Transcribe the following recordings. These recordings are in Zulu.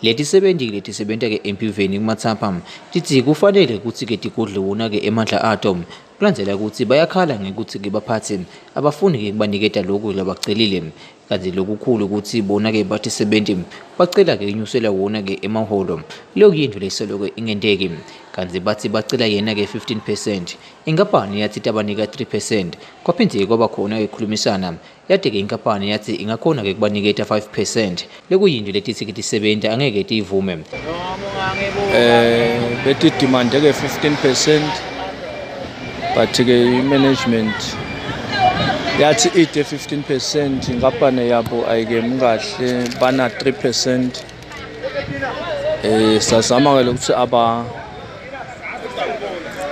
Leti sebenta ke eMbhiveni kumathapha tithi kufanele ukuthi ke tigodle wona ke emandla ato kulandzela ukuthi bayakhala ngekuthi ke baphatsi abafuni ke kubaniketa lokhu labacelile kanti lokukhulu ukuthi bona ke batisebenti bacela ke inyusela wona ke emaholo leyo yindlu lesoloko ingenteki kanti bathi bacela yena ke 15% inkampani yathi tabanika 3% kwaphindze kwaba khona ekhulumisana yade ke inkampani yathi ingakhona ke kubaniketa 5% lekuyindlu letithi ke tisebenta angeke tivume bethi demand ke 15% but ke management yathi ide 15% inkampani yabo ayikemkahle bana 3% sazama ke lokuthi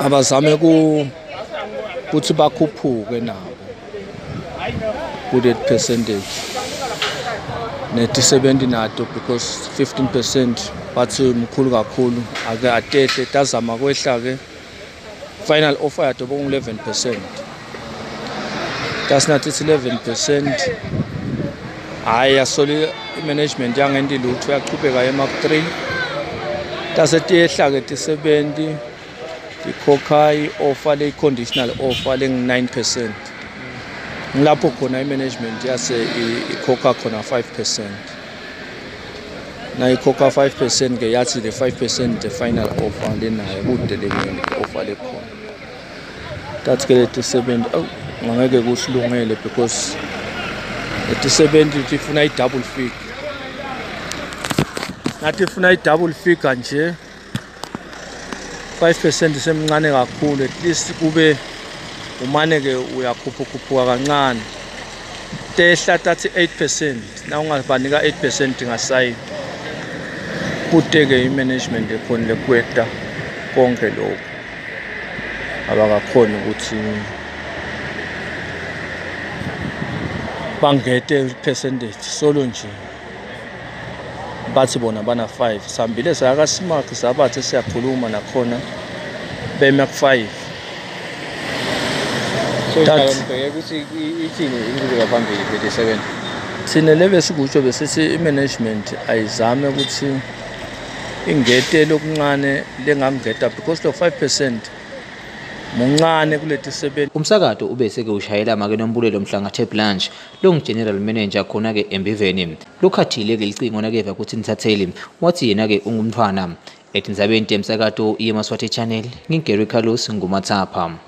abazame ukuthi bakhuphuke nabo ku that percentage nethi 70 nato because 15% bathi mkhulu kakhulu ake atehle tazama kwehla ke final offer yato bongu 11% tasinathi 11% haya soli management yangendi lutho yaqhubeka eMark 3 tasetiyehla ke ti70 ikhokha offer le conditional offer le 9% ngilapho khona imanagement yase ikhokha khona 5% na ikhokha 5% ke yathi the 5% the final offer lenayo kude le offer le khona that's ke the 70 ngeke kusilungele because the 70 ifuna i-double figure nathi ifuna i-double figure nje 5% semncane kakhulu at least kube umane ke uyakhuphuka kancane tehla tathi 8% na ungabanika 8% ngasayini kude ke imanagement ekhona lekweta konke lokho abakakhona ukuthi bangete percentage solo nje bathi bona bana 5 sambile saka smart sabathe siyakhuluma nakhona bemak 5 so ngiyabheka ukuthi ithini inqubeka phambili 37 sine lebe sikutsho bese imanagement ayizame ukuthi ingete lokuncane lengangeta because lo 5% muncane kuleti 7 umsakato ubese ke ushayela make nombulelo mhlanga Blanche lo general manager khona ke eMbhiveni lokhathile ke icingo nakeva ukuthi nithatheli wathi yena ke ungumntwana etindzabeni temsakato yemaswati channel ngingeri Carlos ngumathapha.